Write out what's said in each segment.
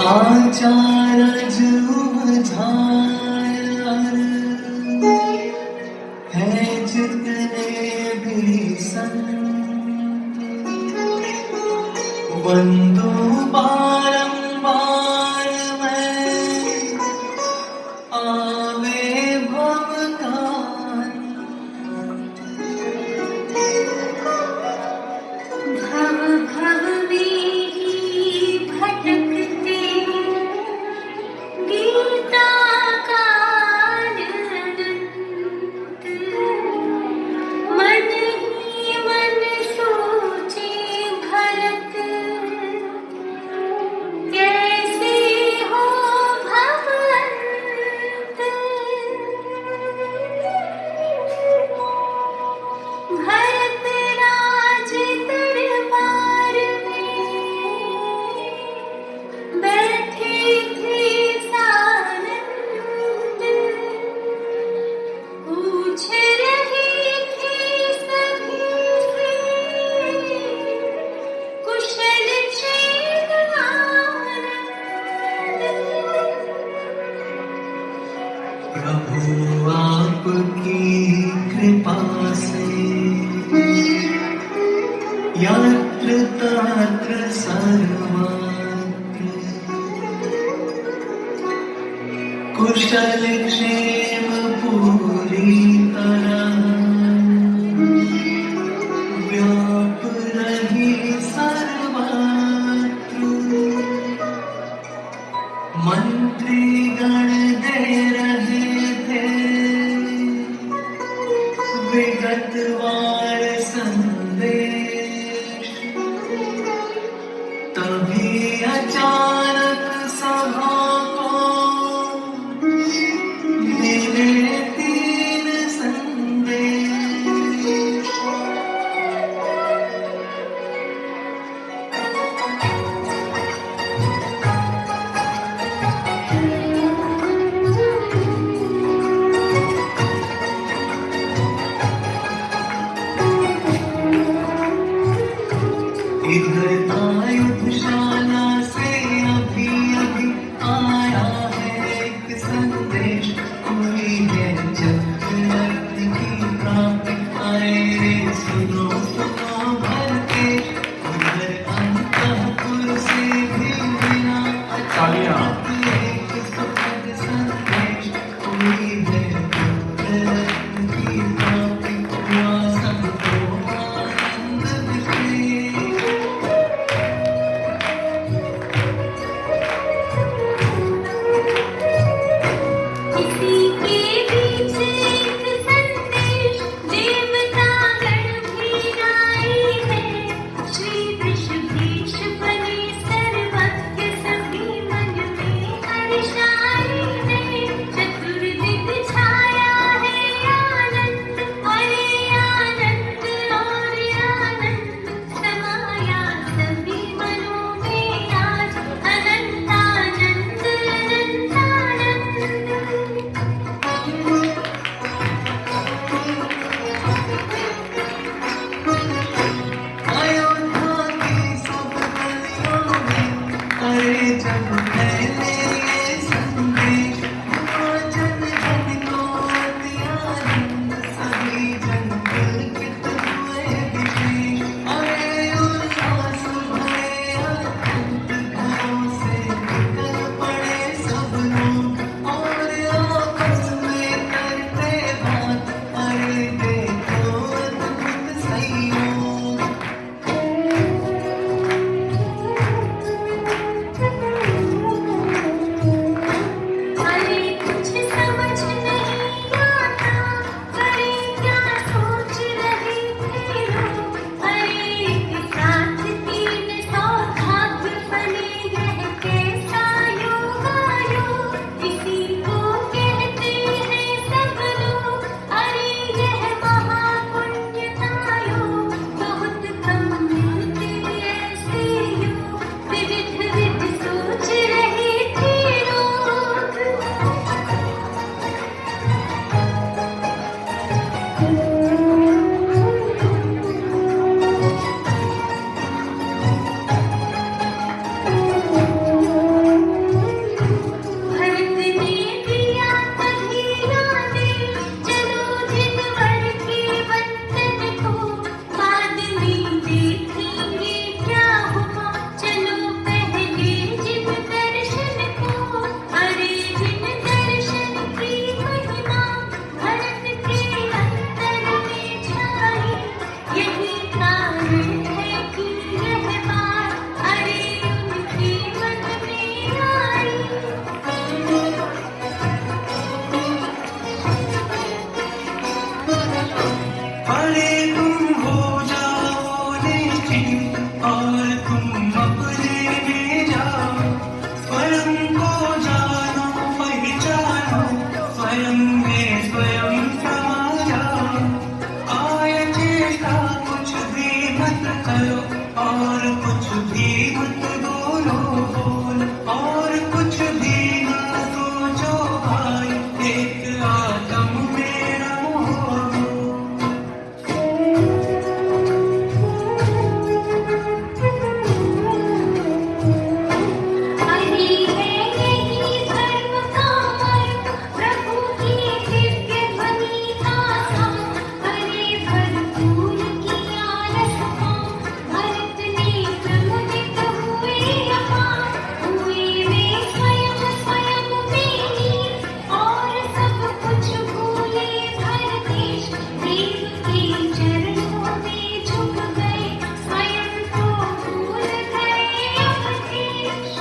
आचारज झायर है जितने भी संत बंधु बारंबार में आवे भवतान भव भव में ही भटकते गीता का अनंत मन ही मन सोचे भरत कैसे हो भवंत भरत राज दरबार में बैठे थे सानंद पूछ रहे थे सभी से कुशल क्षेम आनंद। प्रभु आपकी कृपा से यत्र तत्र सर्वत्र कुशल क्षेम पूरी तरह व्याप रही सर्वत्र मंत्री गण दे रहे थे विगतवार संदेश तभी अचानक सभा को मिले तीन संदेश। इधर आयुधशाला से अभी अभी आया है एक संदेश कोई है चक्रवर्ती की प्राप्ति आए रे सुनो सुनो भरते उधर अंतःपुर से भी बिना अचानक एक सुखद संदेश कोई है चक्रवर्ती की प्राप्ति हुआ सबको आनंद विशेष। और कुछ भी मत बोलो बोल, और कुछ भी न सोचो भाई, एक आदम मेरा हो। हरि है यही धर्म का मर्म, प्रभु की दिव्य ध्वनि का सार। हरे भरपूर किया रसना, भरत ने प्रमुदित हुए अपार। हुए वे स्वयं स्वयं में लीन, और सब कुछ भूले भरतेश। देव के चरणों में झुक गए, स्वयं को भूल गए अवधेश।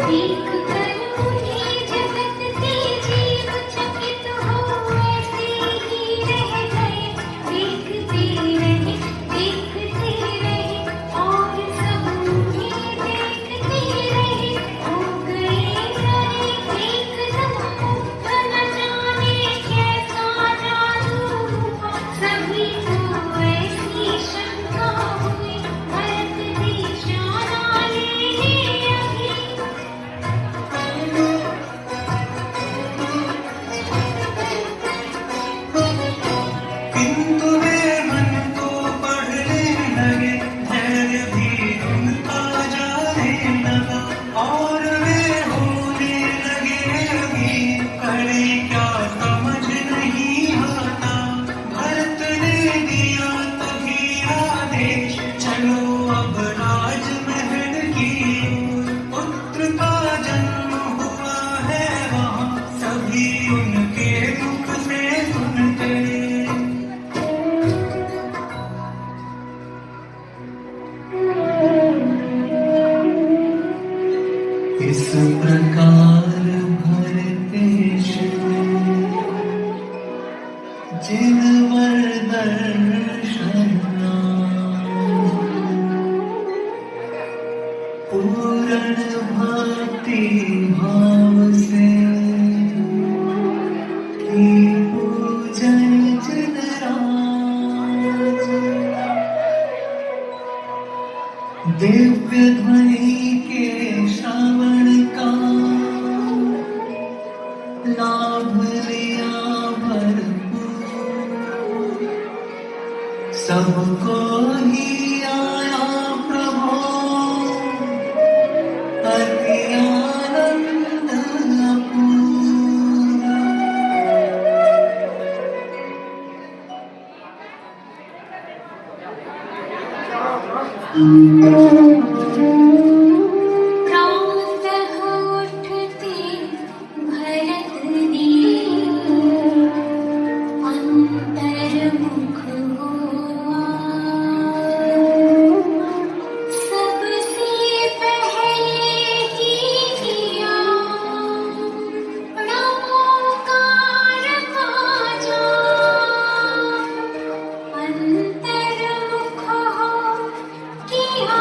देख कर उन्हें जगत के जीव चकित हो, ऐसे ही रह गए। देखते रहे और सब उन्हें देखते रहे। हो गए सारे एकदम मुग्ध, न जाने कैसा जादू हुआ। सभी को ऐसी शंका हुई, भरत निशाना लेने अभी। किंतु वे मन को पढ़ने लगे, धैर्य भी उनका जाने लगा, और वे होने लगे अभी। करे क्या समझ नहीं आता, भरत ने दिया तभी आदेश, चलो अब राजमहल की ओर। पुत्र का जन्म हुआ है वहाँ, सभी उनके मुख से सुनते। इस प्रकार भरतेश जिन वर दर्शना, पूर्ण भक्ति भाव से की पूजन जिन राज। दिव्य ध्वनि के श्रवण का लाभ लिया भरपूर, सबको ही आया प्रभु अति आनंद अपूर्व। प्रातः उठते भरत ने अंतर्मुख हुआ। सबसे पहले ही किया नमोकार का जाप। अंतर्मुख हो किया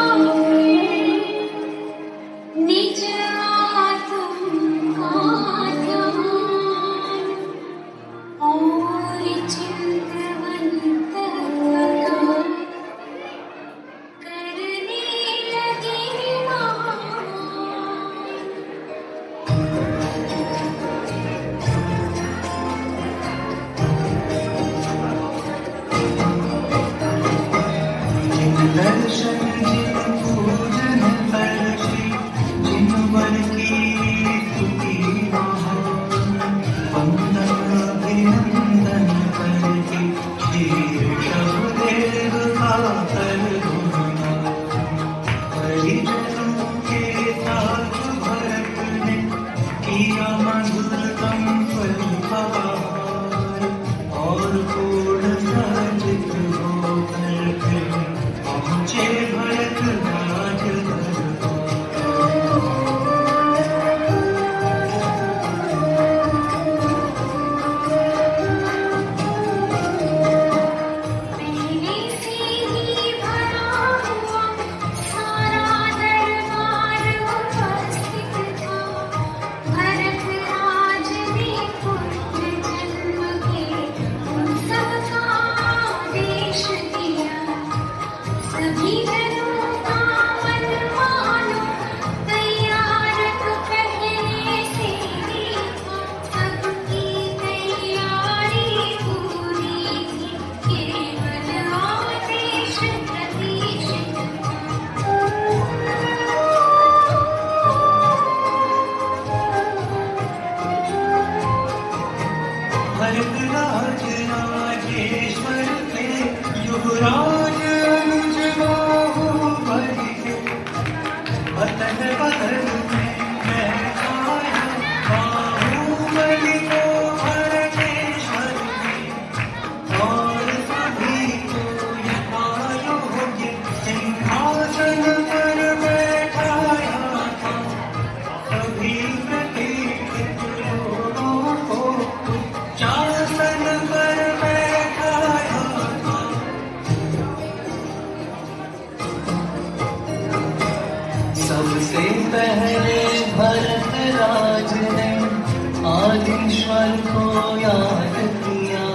आदिश्वर को याद किया,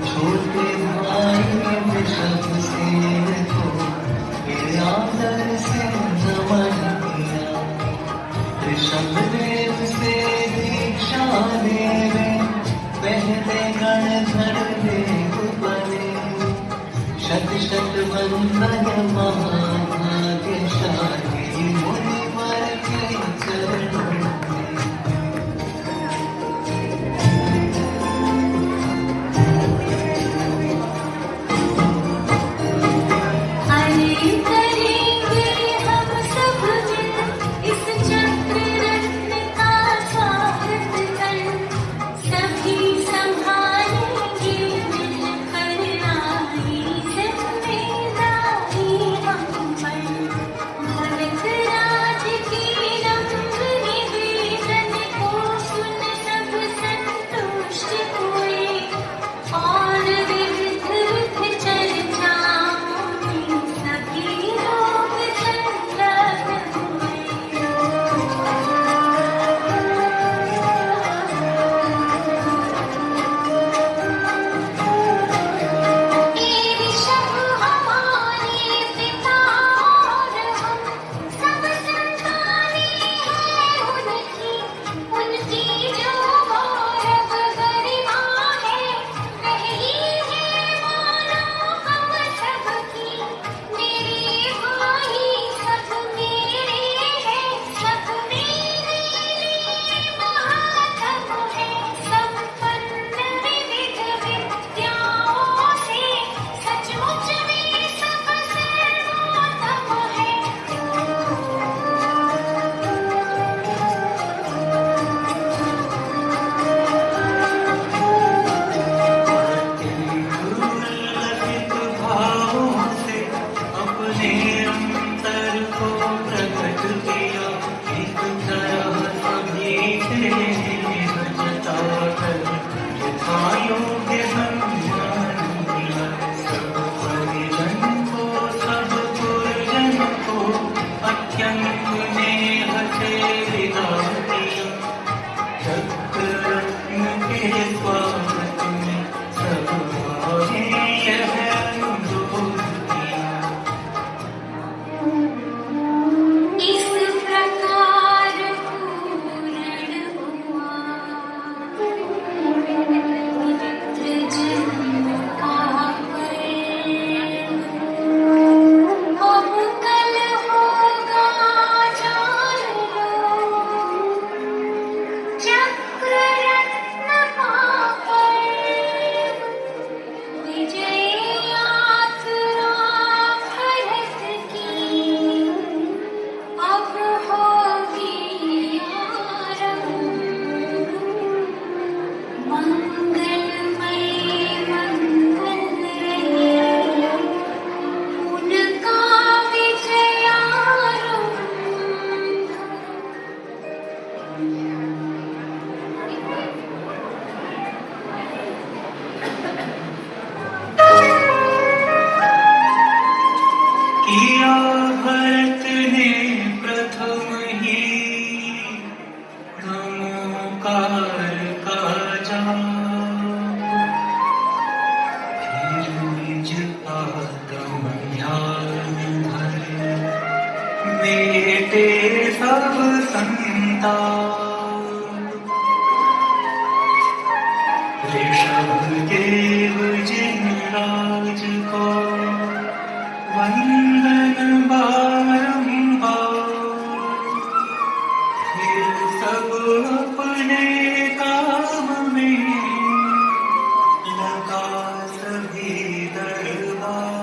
छोटे भाई ऋषभ सेन को मेरे आदर से नमन किया। ऋषभ देव से दीक्षा लेवे पहले गणधर देव बने। शत शत वंदन महाभाग्यशाली मुनिवर के चरणों में। हरे करेंगे हम सब मिल इस चक्र रत्न का स्वागत कर। सभी संभालेंगे मिलकर नारी जिम्मेदारी हम पर। भरत राज की नम्र निवेदन को सुन सब संतुष्ट हुए और विविध चर्चाओं में सभी लोग संलग्न हुए। ऋषभ हमारे पिता और हम सब संतानें हैं उनकी। उनकी जो गौरव गरिमा है वही है मानो हम सबकी। मेरे भाई सब मेरे हैं, सब मेरे लिए महाधन है। संपन्न विविध विद्याओं से सचमुच में सब सर्वोत्तम है। ललित भावों से अपने अंतर को प्रकट किया। एक तरह सभी से बचता कर यथा योग्य सम्मान मिला। सब परिजन को सब गुरुजन को अत्यंत स्नेह से विदा किया। चक्र रत्न के स्वागत में सब भागे यह अनुरोध किया। इस प्रकार पूर्ण हुआ मित्र जन का पर्व। अब कल होगा जान लो चक्र रत्न का पर्व। विजय यात्रा भरत की अब होगी आरंभ। मंगलमय मंगल रहे उनका विजयारंभ। किया भरत ने प्रथम ही नमोकार का जाप। फिर निज आत्म ध्यान धरे मेटे सब संताप। ऋषभ देव जिन राज को वंदन बारंबार। फिर सब अपने काम में लगा सभी दरबार।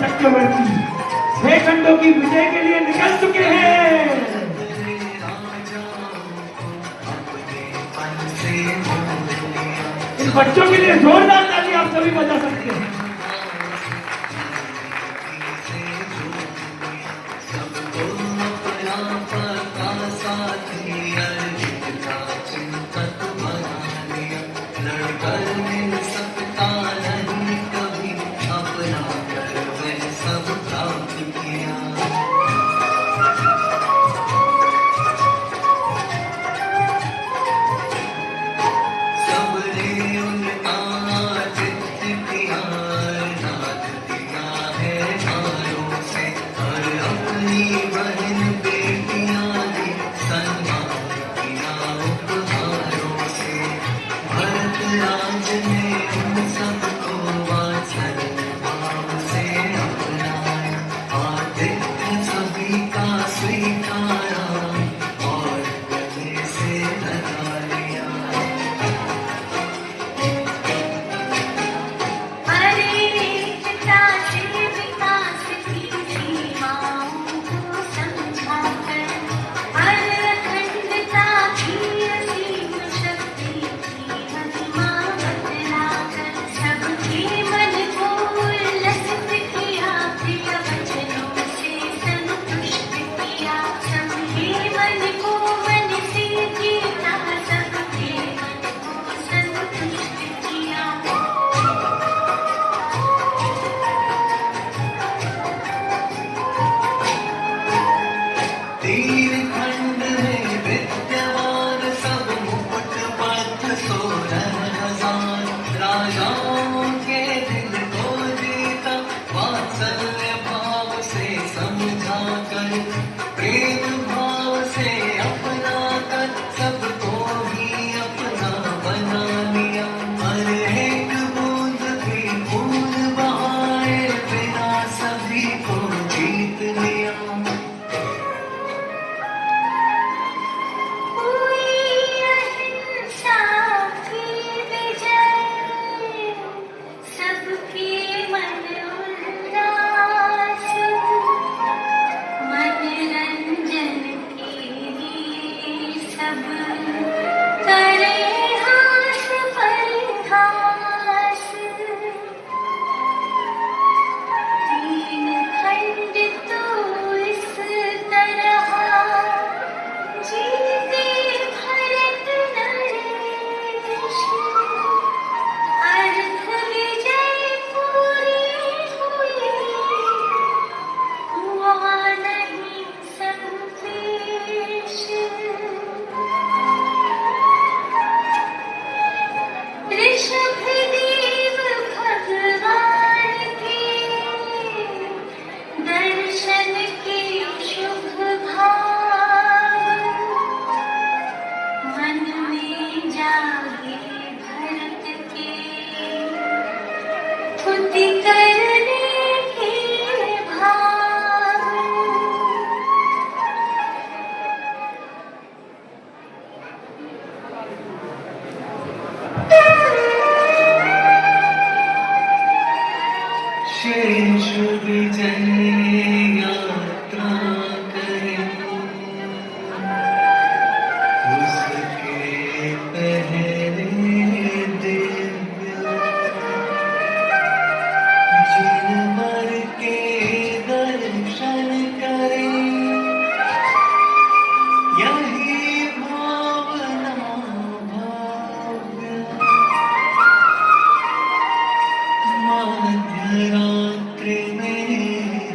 चक्रवर्ती 6 खंडों की विजय के लिए निकल चुके हैं। इन बच्चों के लिए जोरदार ताली आप सभी बजा सकते हैं। शेष विजय यात्रा करें उसके पहरे दिव्य जिनवर के दर्शन करें यही भावना भाव्य मध्यरात्रि में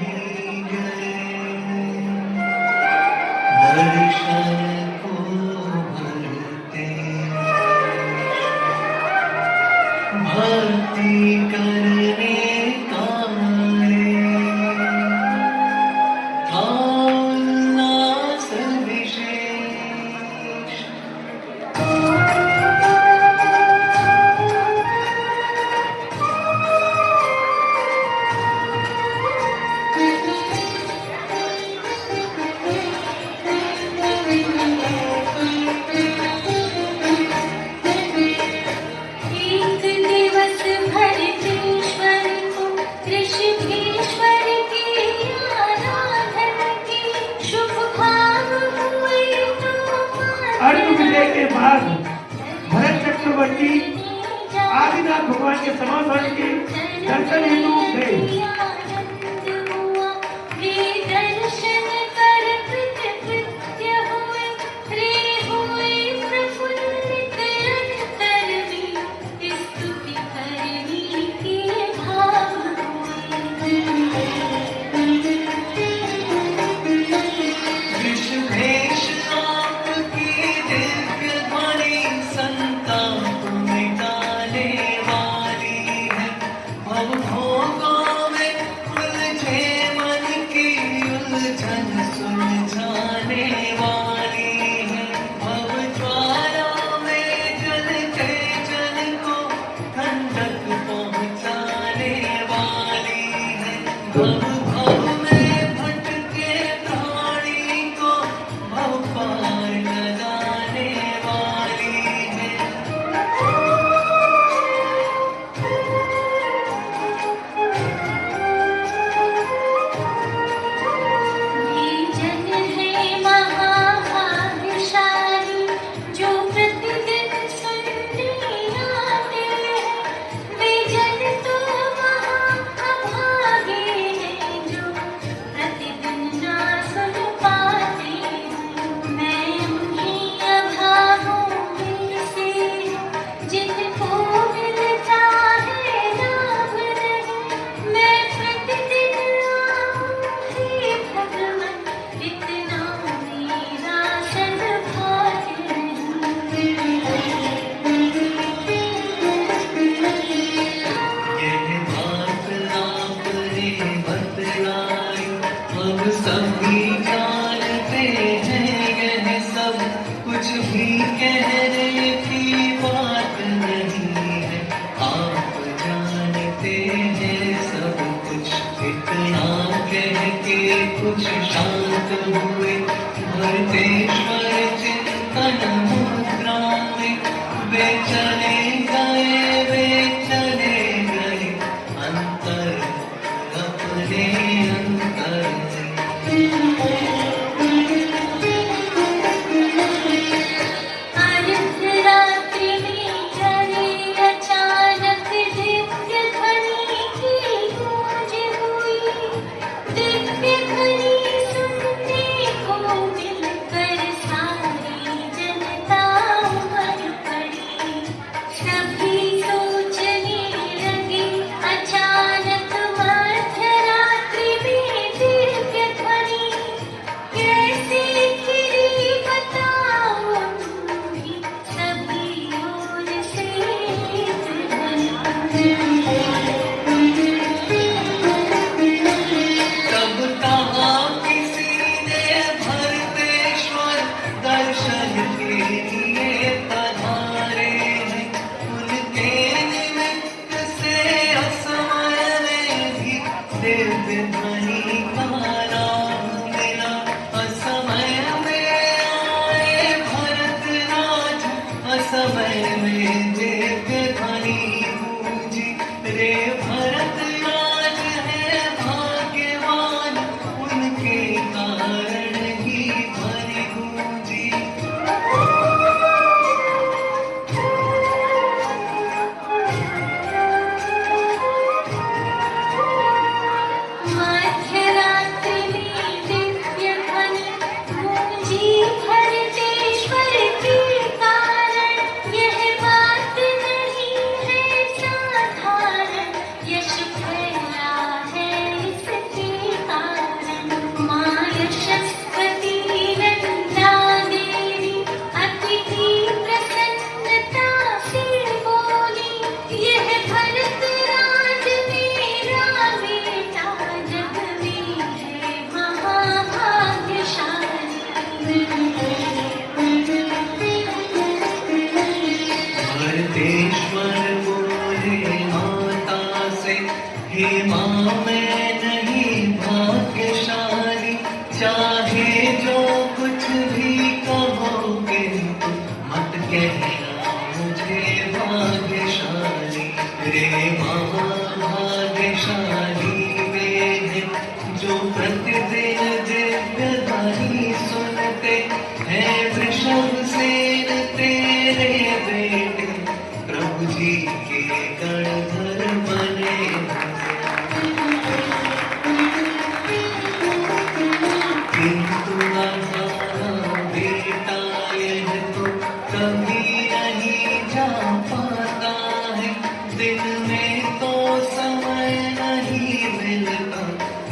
चक्रवर्ती आदिनाथ भगवान के समाधान के दर्शन हेतु गए। दर्शन कर कृत्य हुए, रे हुए प्रफुल्लित अंतर में, स्तुति करनी के भाव विषभेष आपकी दिव्य ध्वनि संताप मिटाने वाली है। भवभोगों में उलझे मन की उलझन सुलझाने वाली है। भवज्वाला में जलते जल को ठंडक पहुँचाने वाली है। भव भव में भटके प्राणी को भव पार लगाने वाली है। ये जन है महाभाग्यशाली, जो प्रतिदिन सुनने आते हैं। वे जन तो महाअभागे हैं, जो प्रतिदिन ना सुन पाते हैं। मैं उन्हीं अभागों में से हूँ, जिनको मिलता है लाभ नहीं। मैं प्रतिदिन आऊं हे भगवन, इतना मेरा सद्भाग्य यह बात आपने बतलाई, हम सभी जानते हैं। यह सब कुछ भी कहने की बात नहीं है। आप जानते हैं सब कुछ, इतना कह के कुछ शांत हुए। भरतेश्वर चिंतन मुद्रा में वे चले गए अंतर अपने अंतर अर्धरात्रि में चले अचानक दिव्य ध्वनि की गूंज हुई। दिव्य ध्वनि सुनने को मिलकर सारी जनता उमड़ पड़ी। सभी सोचने लगे, अचानक मध्यरात्रि में दिव्य ध्वनि कैसे खिली बताओ तुम्ही। सभी ओर से तब कहा किसी ने भरतेश्वर दर्शन के लिए पधारे हैं। उनके निमित्त से असमय में भी दिव्य ध्वनि का लाभ मिला। असमय में आए भरतराज, असमय में दिव्य ध्वनि गूंजी। रे भरतराज है भाग्यवान, उनके कारण ही ध्वनि गूंजी। मध्यरात्रि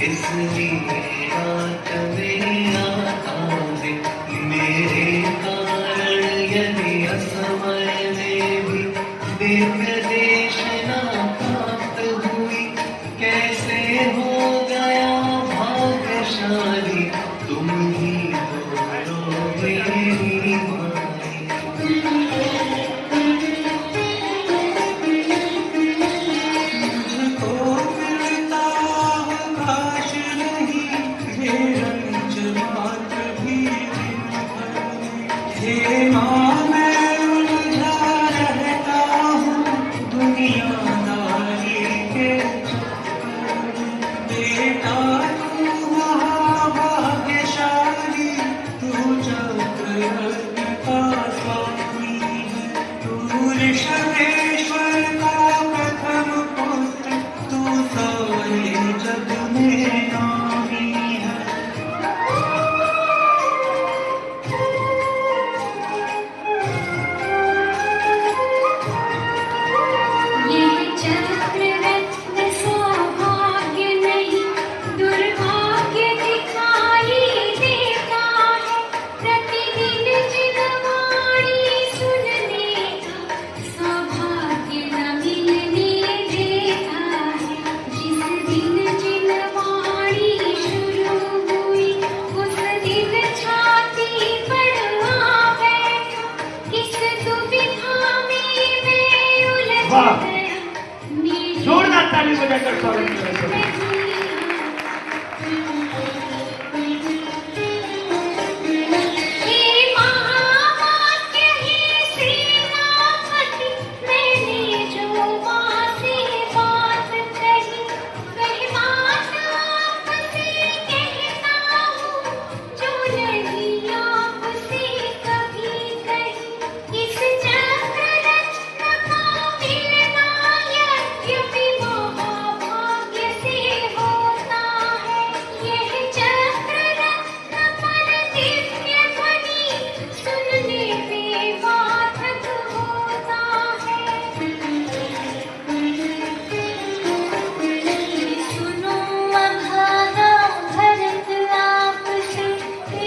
इसलिए रात में आता है मेरे कारण यदि असमय में भी निर्देश ना प्राप्त हुई कैसे हो गया भाग्यशाली तुम ही बोलो मेरी माई मुझको मिलता काश नहीं ये रंज मात्र भी दिन भर में। हे माँ मैं उलझा रहता हूँ दुनियादारी के चक्कर में। बेटा तू महाभाग्यशाली तू चक्रवर्ती का स्वामी है तू ऋषभेश्वर का प्रथम पुत्र तू सारे जग में नामी है यह चक्र रत्न सौभाग्य नहीं दुर्भाग्य दिखाई देता है प्रतिदिन जिन वाणी सुनने का सौभाग्य न मिलने देता है जिस दिन जिन वाणी शुरू हुई उस दिन छाती पर आ बैठा इस दुविधा में मैं उलझ वाह! गया मेरी जोरदार ताली बजाकर स्वागत करें। हे महावाक्य हे सेनापति मैंने जो माँ से बात कही वह बात आपसे कहता हूँ जो नहीं आपसे कभी कही इस चक्र रत्न का मिलना यद्यपि महाभाग्य से होता है यह चक्र रत्न पर दिव्य ध्वनि सुनने में बाधक होता है सुनो अभागा भरत आपसे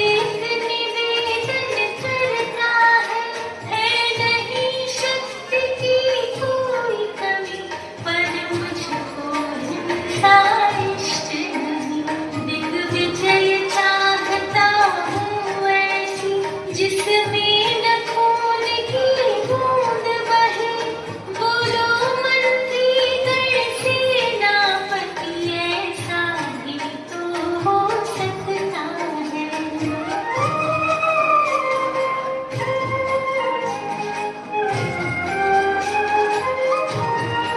एक निवेदन करता है नहीं शक्ति की कोई कमी पर मुझको हिंसा इष्ट नहीं दिग्विजय चाहता हूँ ऐसी जिसमें न खून की बूंद बहे बोलो मंत्रीगण सेनापति ऐसा ही तो हो सकता है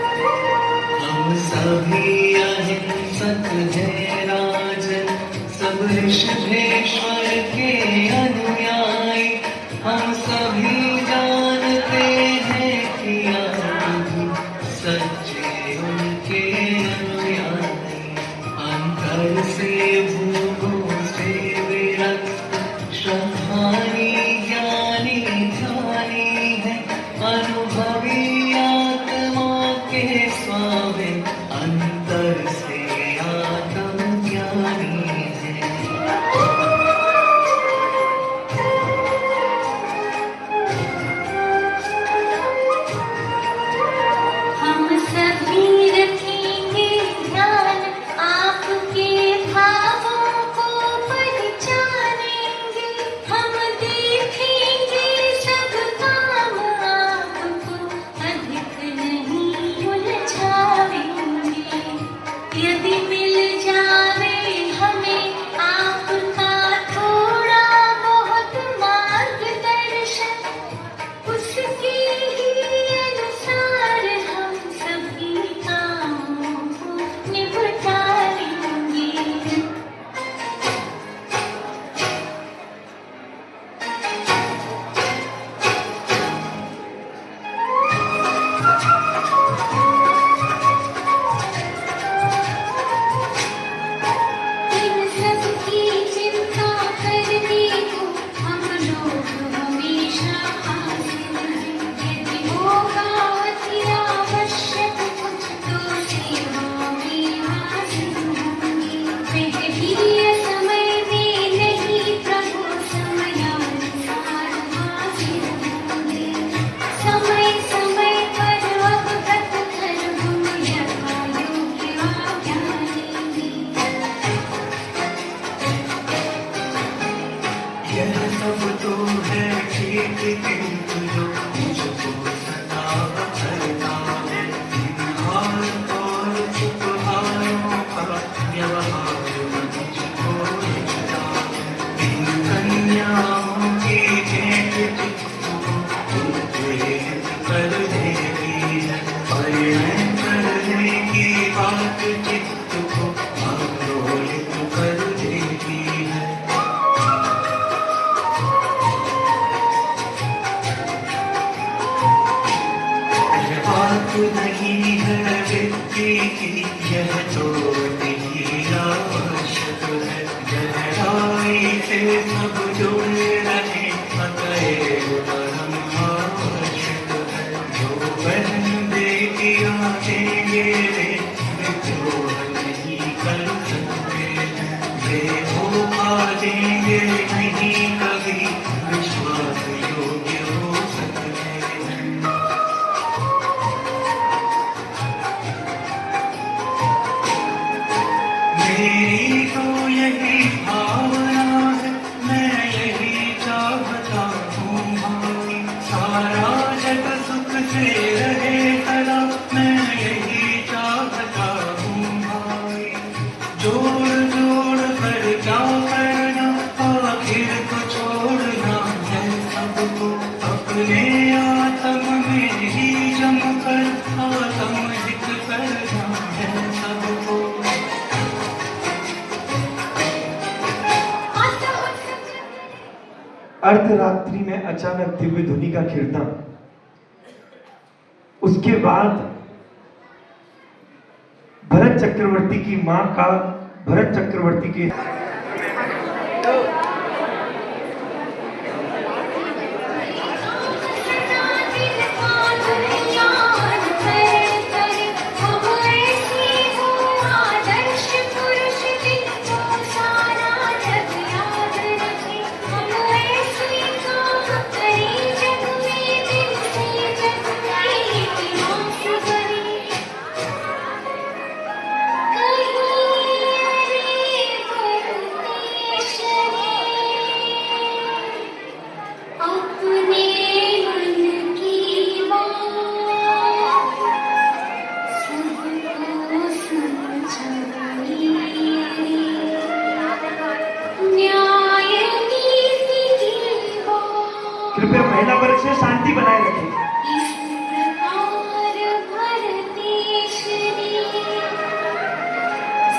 हम सभी अहिंसक हैं राजन सब ऋषभेश्वर के अनुयायी हम सभी जानते हैं कि आप भी सच्चे उनके अनुयायी अंतर से भूगों से विरक्त श्रद्धानी ज्ञानी ध्यानी है अनुभवी आत्मा के स्वामी अंतर से आत्म ज्ञानी है हम सभी रखेंगे ध्यान आपके भाव महदीय समय में नहीं प्रभु समयानुसार हाजिर होंगे। समय समय पर अवगत कर हम यथायोग्य आज्ञा देंगे। यह सब तो है ठीक, किंतु जो मुझको सदा करना है, हार और उपहारों का व्यवहार मुझको लिखना है। इन कन्याओं की भेंट तुझको उद्वेलित कर देगी है, परिणय करने की बात चित्त को आंदोलित कर देगी है। बात नहीं है व्यक्ति की, यह तो नहीं आवश्यक है। गहराई से सब जुड़े रहे, अतएव परम आवश्यक है। जो बहन बेटियां देंगे वे विद्रोह नहीं कर सकते हैं। वे धोखा देंगे नहीं कभी, विश्वास योग्य हो सकते हैं। मेरी तो यही भावना है, मैं यही चाहता हूँ भाई, सारा जग सुख से रहे सदा, मैं यही चाहता हूँ भाई। जोड़ जोड़ कर क्या करना, आखिर को छोड़ना है सबको, अपने आत्म में ही जम कर आत्महित करना है सबको। अर्धरात्रि में अचानक दिव्य ध्वनि का कीर्तन, उसके बाद भरत चक्रवर्ती की मां का भरत चक्रवर्ती के कृपया महिला वर्ग से शांति बनाए रखें।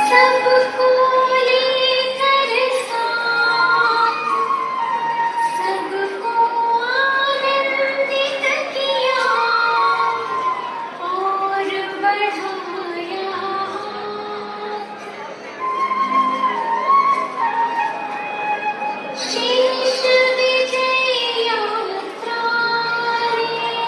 सबको लेकर साथ, सबको आनंदित किया और बढ़ाया शेष विजय यात्रा रे।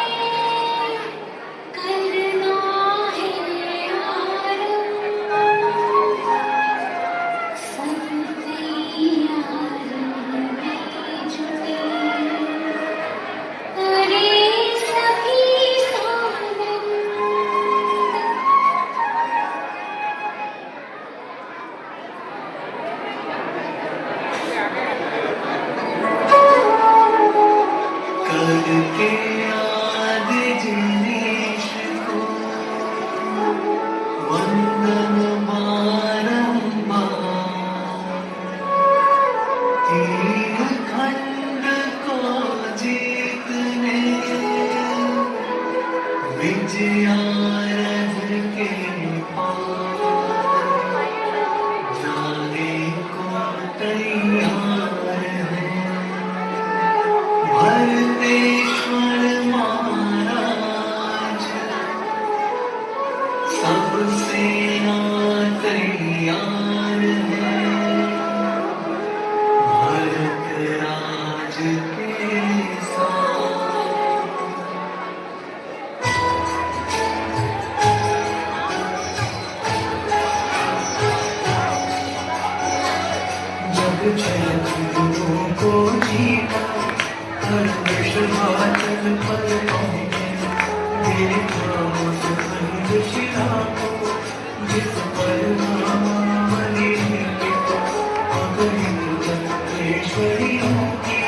छलकूं को जीता हर विश्वाचल पर पहुँचे देखा उस बंद शिला को जिस पर नामावली लिखा अब हिंदुस्तेश्वरियों की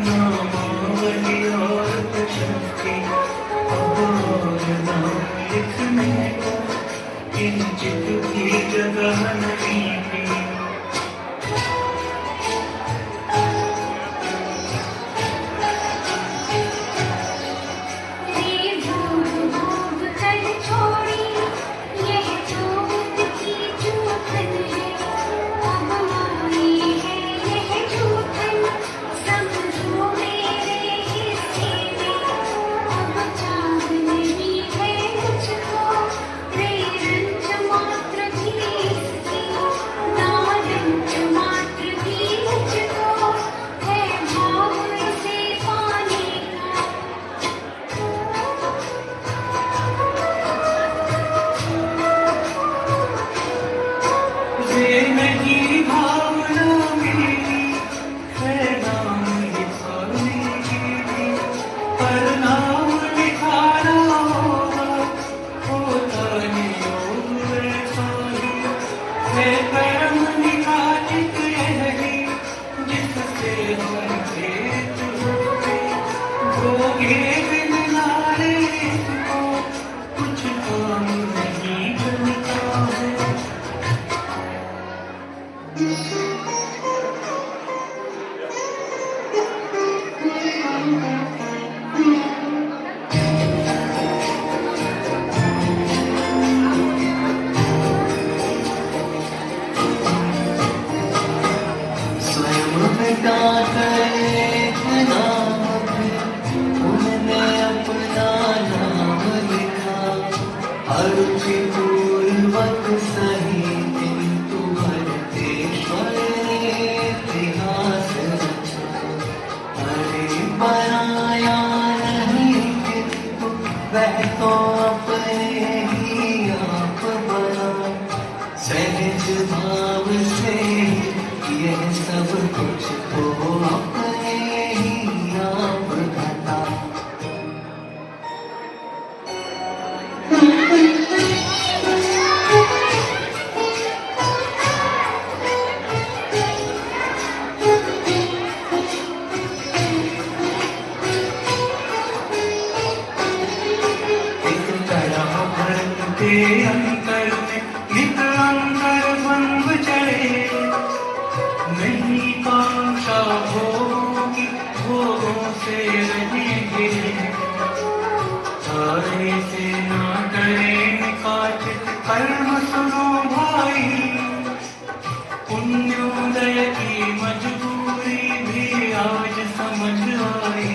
नामावली और प्रशस्ति अब और नाम लिखने को किंचित भी जगह नहीं थी। अंतर में नित अंतर भंग चढ़े नहीं कांक्षा होगी भोगों से रहेंगे सारे से ना करें निकाचित कर्म सुनो भाई पुण्योदय की मजबूरी भी आज समझ आई।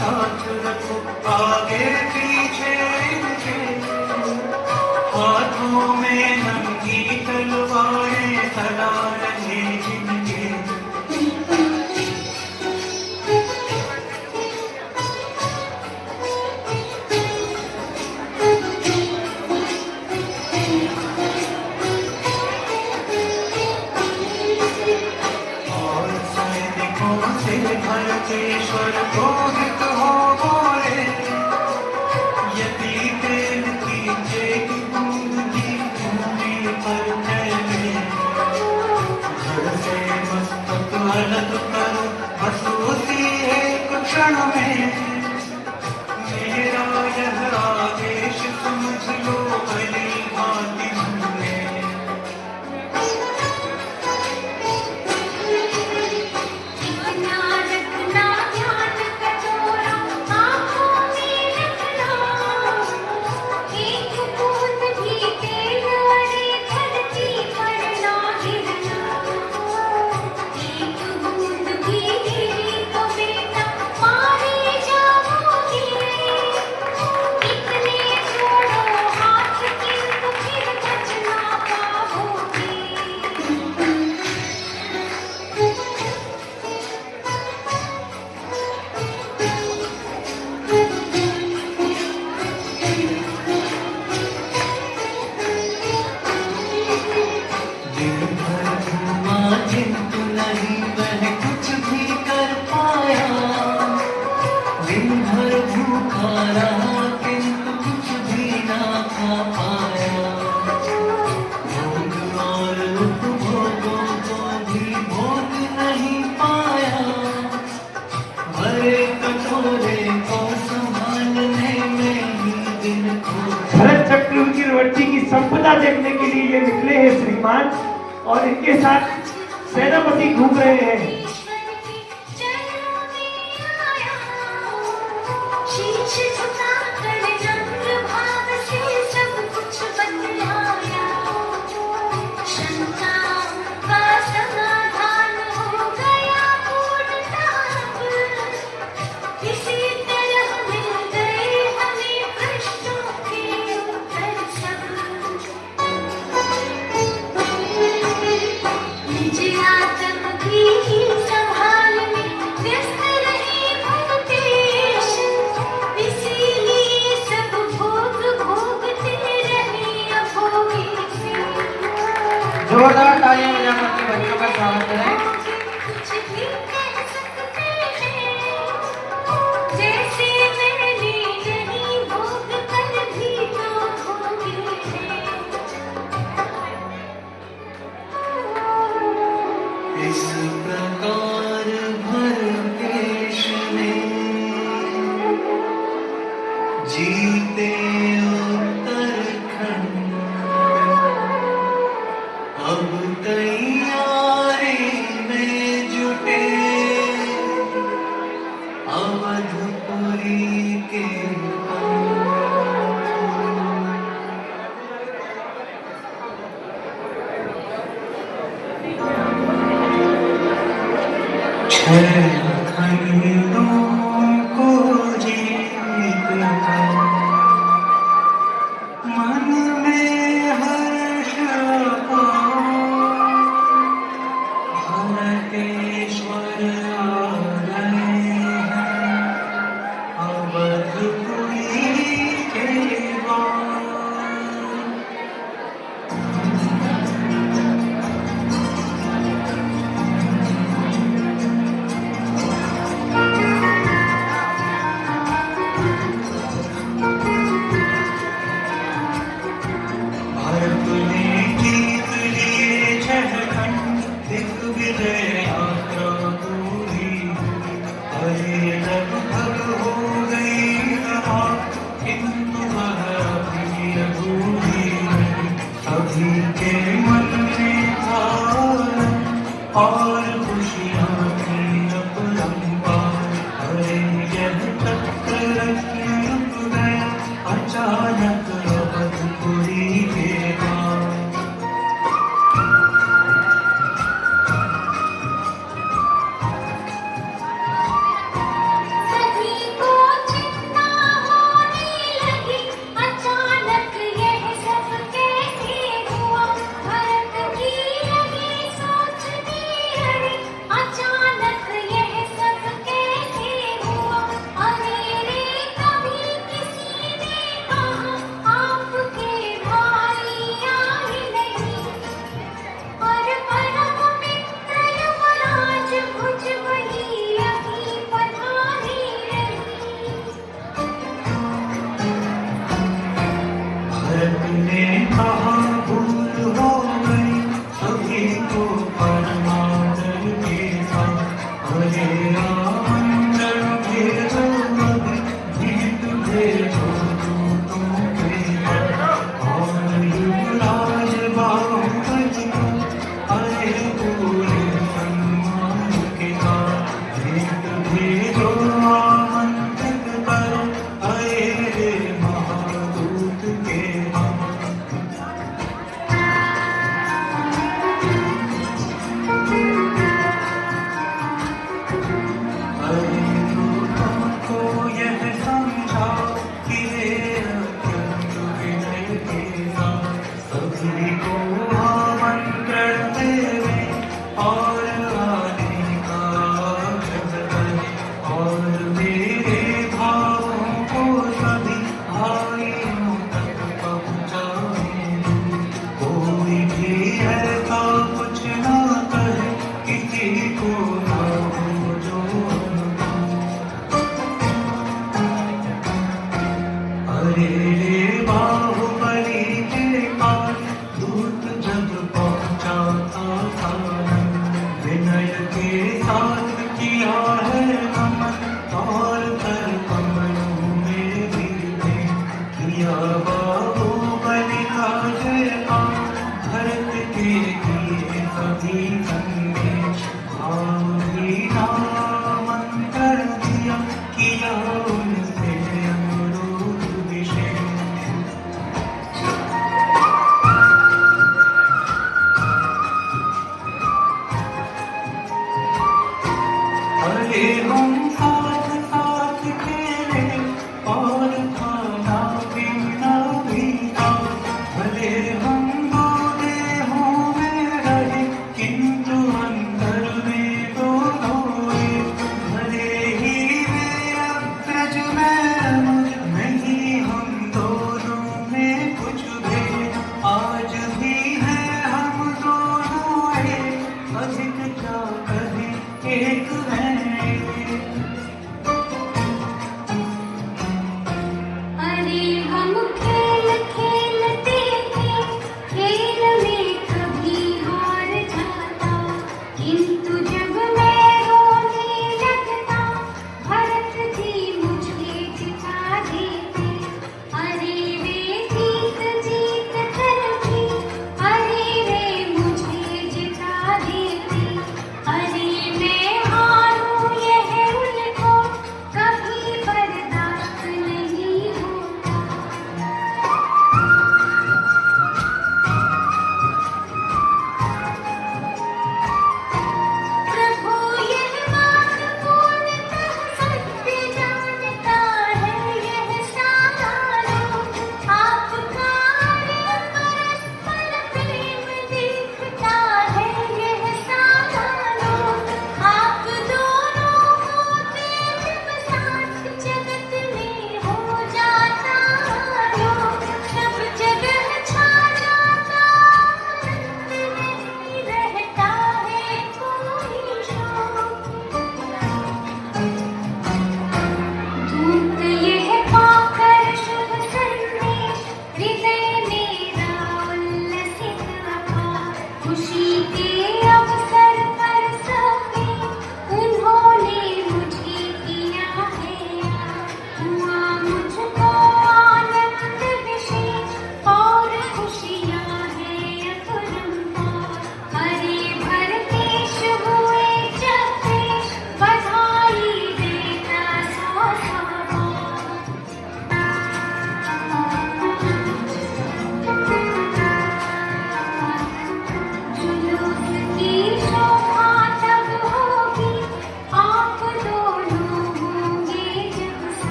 साथ रखो आगे पीछे इनके, हाथों में नंगी तलवारें सदा रहे जिनके। और सैनिकों से भरतेश्वर क्रोधित हो बोले, यदि तेल की एक बूंद भी भूमि पर फैले, धड़ से मस्तक अलग करो बस उसी एक क्षण में। मेरा यह आदेश समझ लो भली भांति मन में। इतना रखना ध्यान कटोरा आँखों में रखना, एक बूंद भी तेल अड़े धरती पर ना गिरना। एक बूंद भी गिरी तो बेटा मारे जाओगे। इतने जोड़ो हाथ किंतु फिर बच ना पाओगे। दिन भर घूमा किंतु नहीं वह कुछ भी कर पाया, दिन भर भूखा रहा किंतु कुछ भी ना खा पाया। भोग और उपभोगों को भी भोग नहीं पाया, भरे कटोरे को संभालने में ही दिन खो। भरत चक्रवर्ती की संपदा देखने के लिए ये निकले हैं श्रीमान, और इनके साथ सेनापति घूम रहे हैं। ईश्वर के चरणों में आया, शीश झुकाकर नम्र भाव से सब कुछ बतलाया। शंकाओं का समाधान हो गया पूर्णतः अब। इसी तरह मिल गए हमें प्रश्नों के उत्तर सब। निज आत्म की संभालने व्यस्त रहे भूतेश, इसीलिए सब भोग भोगते रहे अभोगी से। जोरदार तालियां बजाकर के बच्चों का स्वागत करें। कुछ भी कह सकते हैं, जैसे मैंने नहीं भोग कर भी तो भोगे हैं। इस प्रकार भरतेश ने जीते उत्तरखंड, अब तैयारी में जुटे अवधपुरी के खंडों को जीत कर मन में हर्ष भरतेश्वर आ रहे हैं अवधपुरी के वार। भारत ने जीत लिए छह खंड, एक विजय यात्रा पूरी। अरे लगभग हो गई समाप्त, किंतु वह अभी अधूरी रही। सभी के मन में था आनंद और खुशियाँ थी अपरंपार। अरे यह चक्र रुक गया अचानक अवधपुरी के पार। सभी को आए जो आमंत्रित कर आए रे महादूत के हम। अरे तुमको यह समझा कि रे अत्यंत विनय के साथ सभी को आमंत्रण देवे और आने का आग्रह करे और मेरे भावों को सभी भाइयों तक पहुँचाए। कोई भी ऐसा कुछ ना कहे किसी को ना हो जो अनुभव। अरे रे बाहुबली के पास दूत जब पहुंचा था विनय के साथ किया है नमन और कर कमलों में भी किया बाहुबली का जयकार। भरत के किए सभी संदेश भावी नामंत्रण दिया किया उनसे अनुरोध विशेष। अरे हम साथ साथ खेले और खाना पीना भी था। भले हम दो देहों में रहे किंतु अंतर में दोनों एक। भले ही वे अग्रज में अनुज नहीं हम दोनों में कुछ भेद आज भी है हम दोनों एक। अधिक क्या कहें एक हैं।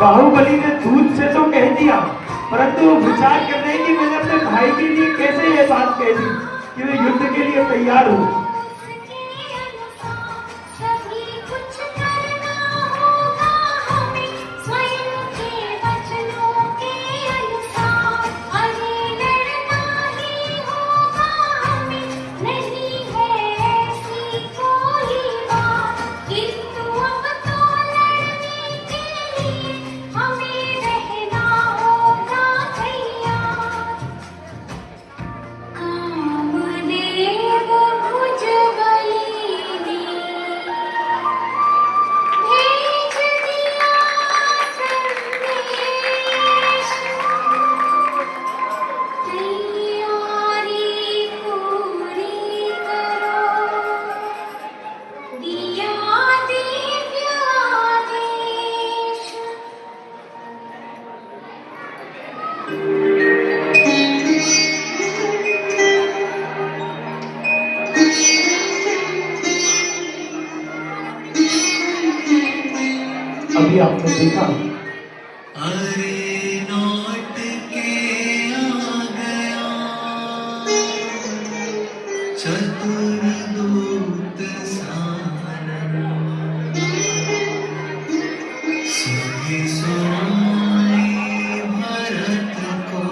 बाहुबली ने दूध से तो कह दिया, परंतु वो विचार कर रहे हैं कि मैंने अपने भाई के लिए कैसे ये बात कह दी कि मैं युद्ध के लिए तैयार हूँ। सभी कुछ करना होगा हमें स्वयं के वचनों के अनुसार। अरे लड़ना ही होगा हमें, नहीं है ऐसी कोई बात। किंतु अब तो लड़ने के लिए हमें रहना होगा तैयार। कामदेव भुजबली ने भेज दिया संदेश, तैयारी पूरी करो, दिया दिव्य आदेश। अभी आपने देखा अरे लौट के आ गया चतुर दूत सानन, सुधि सुनाई भरत को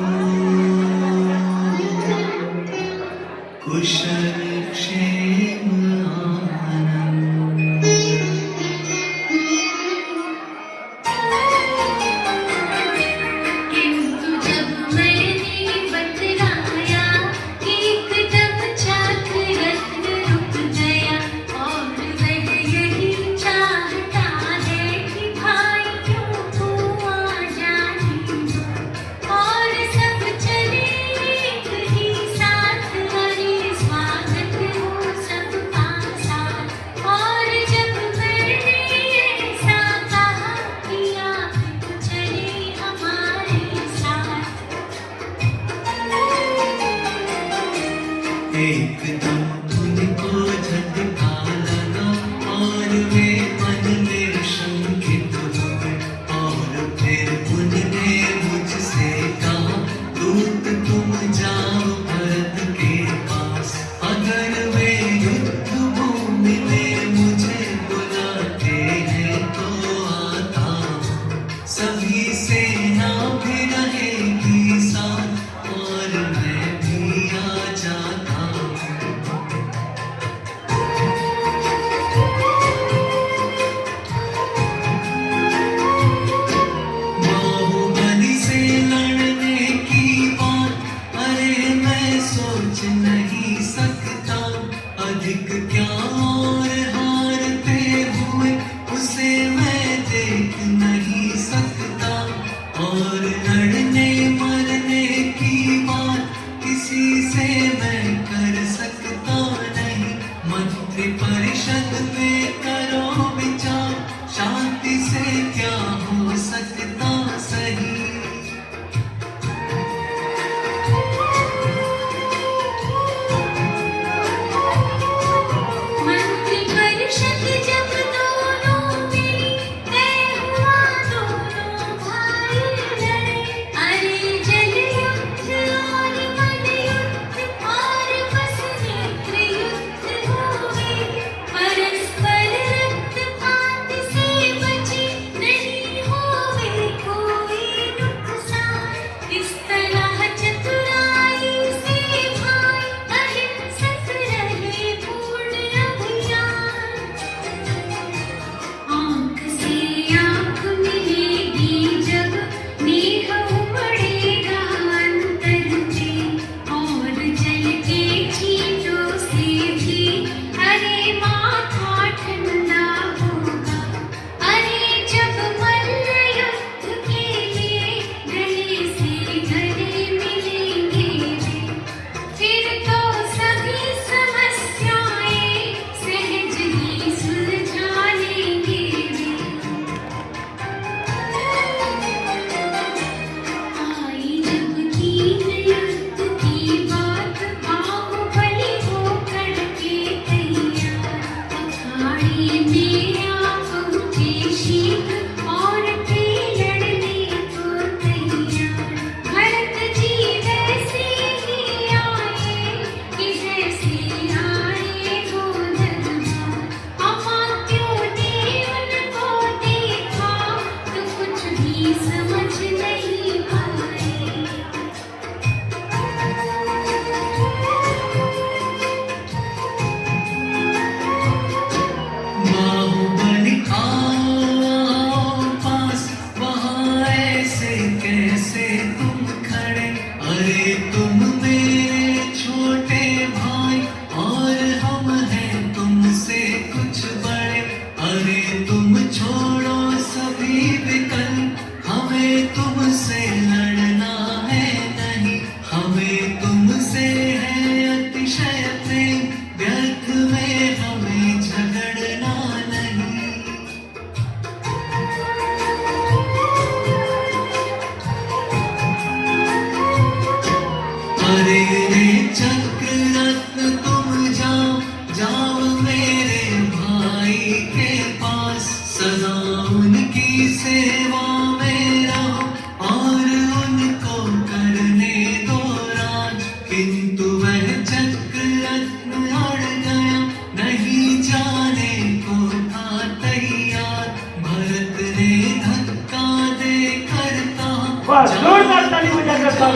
कुशल क्षेम आनंद। किंतु जब मैंने बतलाया, एकदम चाक रत्न रुक गया। और वह यही चाहता है कि भाइयों को आ जाने दो, और सब चले एक ही साथ। अरे स्वागत हो सबका साथ। और जब मैंने ऐसा कहा कि आप तो चले हमारे साथ, एकदम उनको झटका लगा और वे मन में शंकित हुए। और फिर उनने मुझसे कहा, दूत तुम जाओ भरत के पास। अगर वे युद्ध भूमि में मुझे बुलाते हैं तो आता हूँ। सभी सेना भी रहेगी साथ और मैं भी आ जाता हूँ। बाहुबली से लड़ने की बात, अरे मैं सोच नहीं सकता। अधिक क्या और हारते हुए उसे मैं देख नहीं सकता। और लड़ने मरने की बात किसी से मैं कर सकता नहीं। मंत्री परिषद पे करो विचार, शांति से क्या हो सकता सही। मंत्री परिषद जब दोनों में तय हुआ, दोनों भाई लड़े। अरे जल युद्ध और मन युद्ध और बस नेत्र युद्ध हुए। परस्पर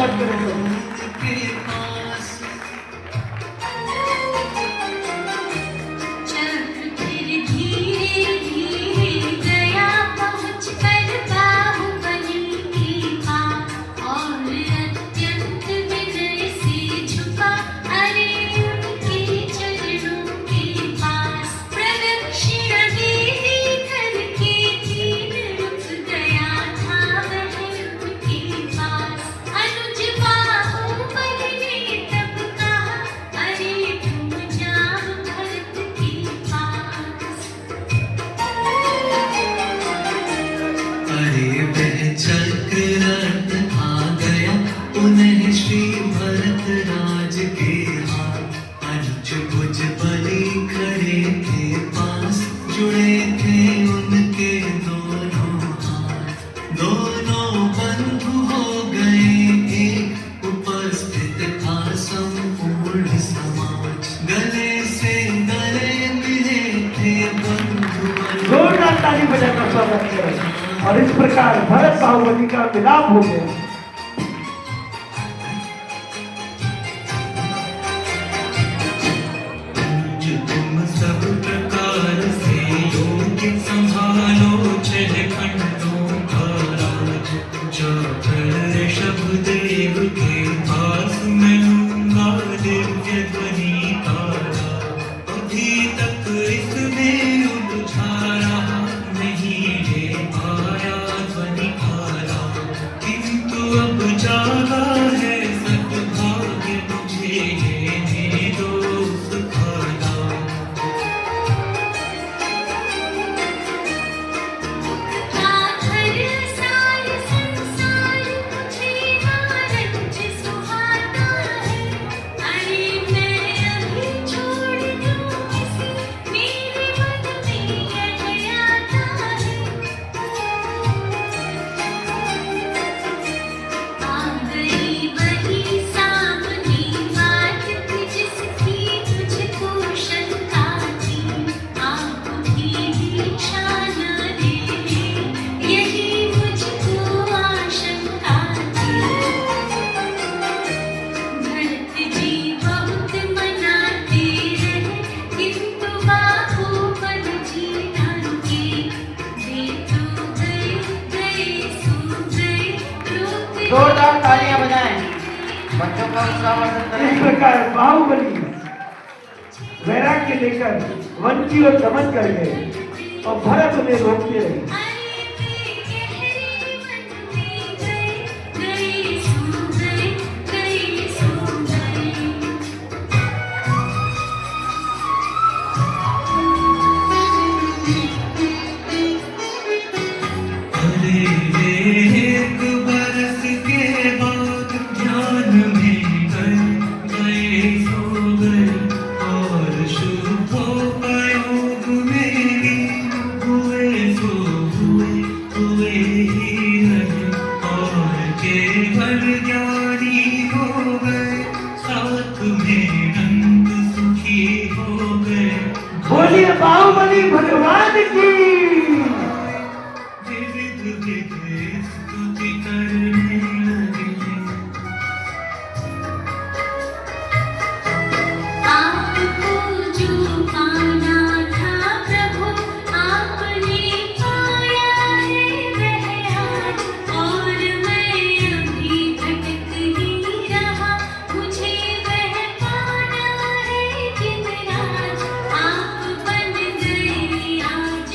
स्वागत करें प्रभु। के पास चक्र फिर धीरे धीरे गया पहुँच कर बाहुबली के पास और अत्यंत विनय से झुका अरे उनके चरणों के पास प्रदक्षिणा दे करके दीन रुक गया था वह उनके पास अनुज बाहुबली ने तब कहा अरे तुम जाओ भरत के पास अरे वह चक्ररथ आ गया उन्हें श्री भरत राज के हाथ अनुज भुज बलि खड़े थे पास जुड़े थे उनके दोनों हाथ दोनों बंधु हो गए एक उपस्थित था संपूर्ण समाज गले से गले मिले थे बंधु जोरदार ताली बजाकर स्वागत करें। और इस प्रकार भरत बाहुबली का मिलाप हो गया। जो तुम सब प्रकार से योग्य संभालो छह खंडों का राज जाकर ऋषभदेव के पास मैं लूंगा दिव्य ध्वनि तारा अभी तक इसमें उलझा रहा नहीं ले पाया ध्वनि तारा किंतु अब जागा है सद्भाग्य मुझे लेने दो उस खाना आखिर सार संसार मुझे नारंज सुहाता है अरे मैं अभी छोड़ दूं इसे मेरे मन में यह आता है आ गई वही सामने बात थी जिसकी तुझको शंका थी आप भी दीक्षा न देने यही मुझको आशंका थी भरत जी बहुत मनाते रहे किंतु बाहुबली जी नानके वे तो गए सो गए लोग जोरदार तालियां बजाएं। बच्चों का उत्साहवर्धन इस करें। प्रकार बाहुबली वैराग्य लेकर वन की ओर दमन कर गए और भरत उन्हें रोकते रहे। अरे वे गहरे मन में गए सो गए अरे एक बरस के बाद ध्यान में गए सो गए और शुभोपयोग में हुए सो हुए ही रहे और केवल ज्ञानी हो गए साथ में नंद सुखी हो गए बोलिए बाहुबली भगवान की। विविध विधि स्तुति करने लगे आपको जो पाना था प्रभु आपने पाया है वह आज और मैं अभी भटक ही रहा मुझे वह पाना है दिन रात आप बन गए आज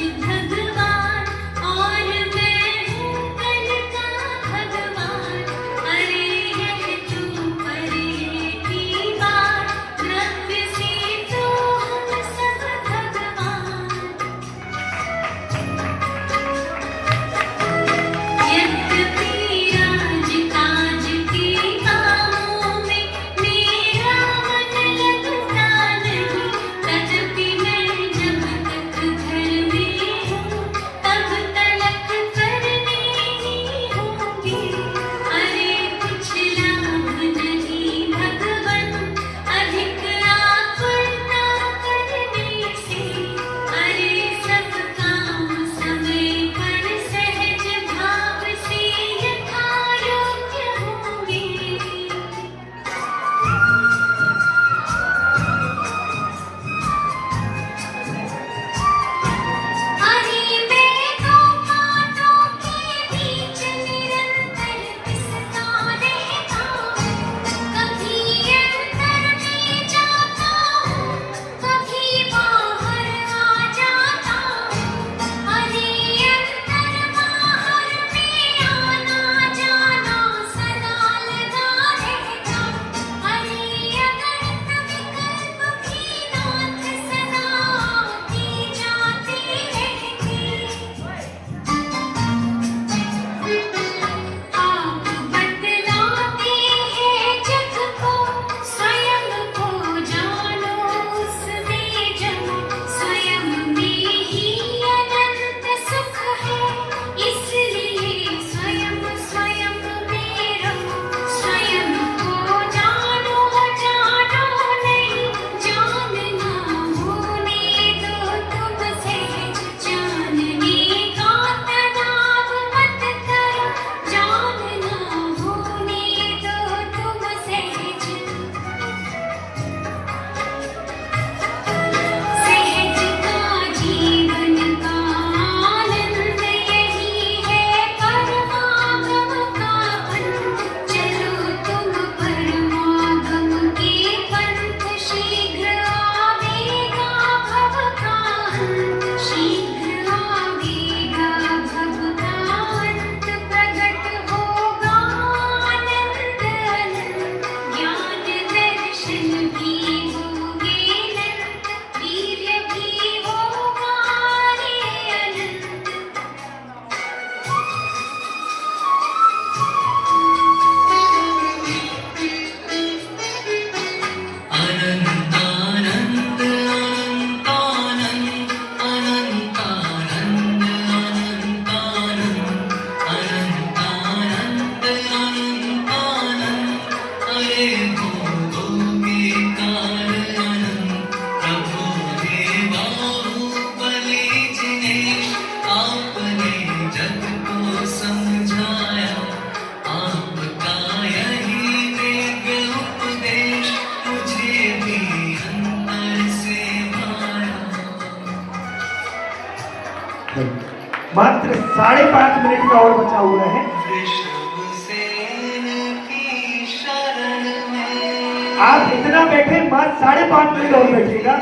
मात्र 5.5 मिनट का और बचा हुआ है। ऋषभसेन की शरण में आप इतना बैठे, मात्र 5.5 मिनट और बैठिएगा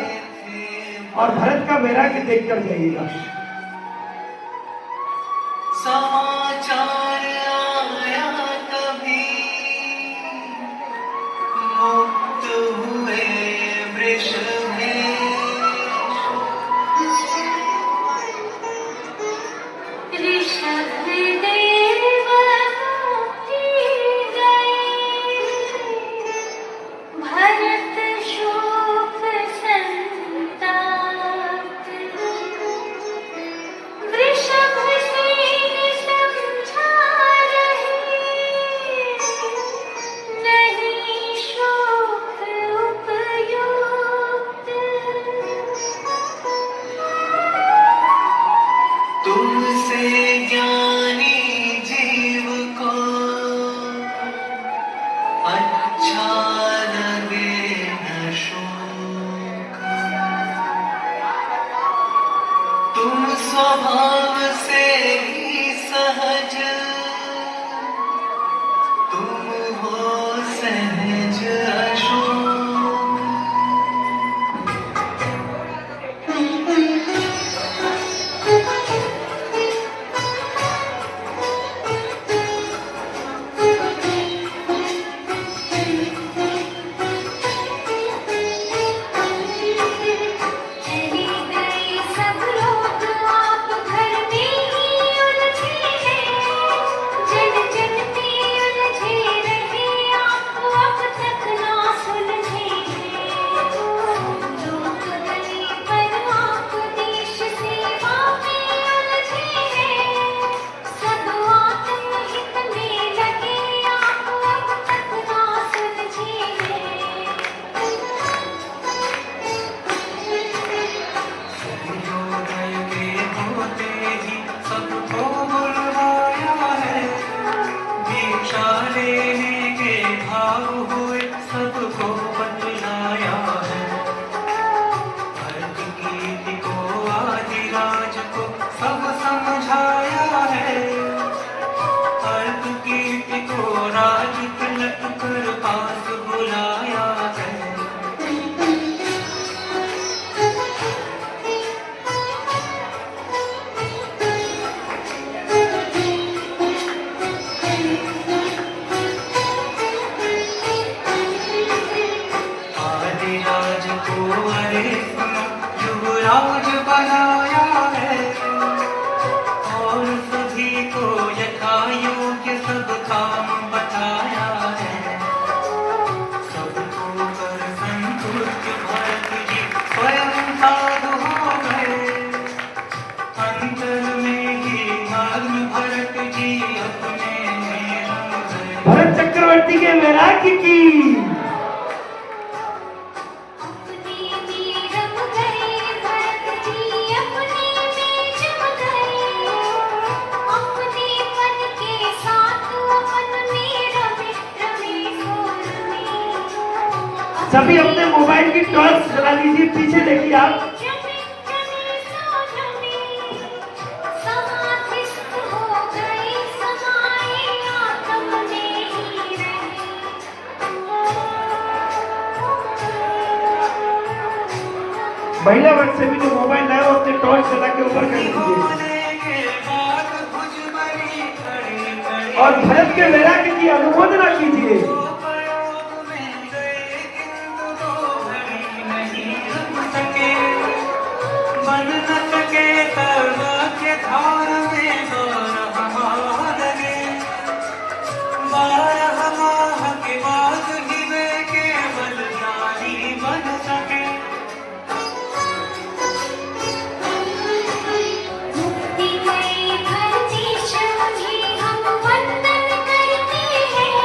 और भरत का वैराग्य देखकर जाइएगा। समाचार आया तभी मुक्त हुए वृषभेश। ऋषभदेव मुक्ति गए, भरत शोक संताप। वृषभसेन समझा रहे, नहीं शोक उपयुक्त। तुमसे ज्ञानी जीव को अच्छा लगे न शोक। तुम स्वभाव से ही सहज, तुम हो सहज अशोक। चले गए सब लोग, आप घर में ही उलझे हैं। जन जन में उलझे रहे आप, अब तक ना सुलझे हैं। लोग गए पर आप देश सेवा में उलझे हैं। सब आत्महित में लगे आप, अब तक ना सुलझे हैं। सूर्योदय के होते ही सबको बुलवाया है। दीक्षा लेने के भाव हुए सबको बतलाया है। भरत कीर्ति को आदिराज को सब समझाया है। भरत कीर्ति को राज तिलक कर पास बुलाया है। आदिराज को अरे सुनो युवराज बनाया है। और सभी को यथायोग्य सब काम बताया है। सबको कर संतुष्ट भरत जी स्वयं साधु हो गए। अंतर में ही मग्न भरत जी अपने में रम गए। भरत चक्रवर्ती के वैराग्य की अपने में रम गए, भरत जी अपने में जम गए। अपने मन के साथ अपन में रमे, रमे सो रमे। सभी अपने मोबाइल की टॉर्च जला लीजिए, पीछे देखिए आप। रमे रमे सो रमे, समाधिस्थ हो गए, समाए आत्म में ही रहे। महिला वर्ग से भी जो मोबाइल लाए वो अपने टॉर्च जला के ऊपर कर दीजिए होने के बाद भुजबली खड़ी खड़ी और भरत के वैराग्य की अनुमोदना कीजिए। प्रयोग में गए किंतु दो घड़ी नहीं रुक सके। बन न सके सर्व के धार में 12 माह लगे। 12 माह के बाद ही वे केवल ज्ञानी बन सके। मुक्ति गए धरती शनि, हम वंदन करते हैं।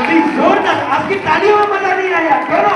अभी जोरदार आपकी तालियों में मजा नहीं आया, क्यों ना?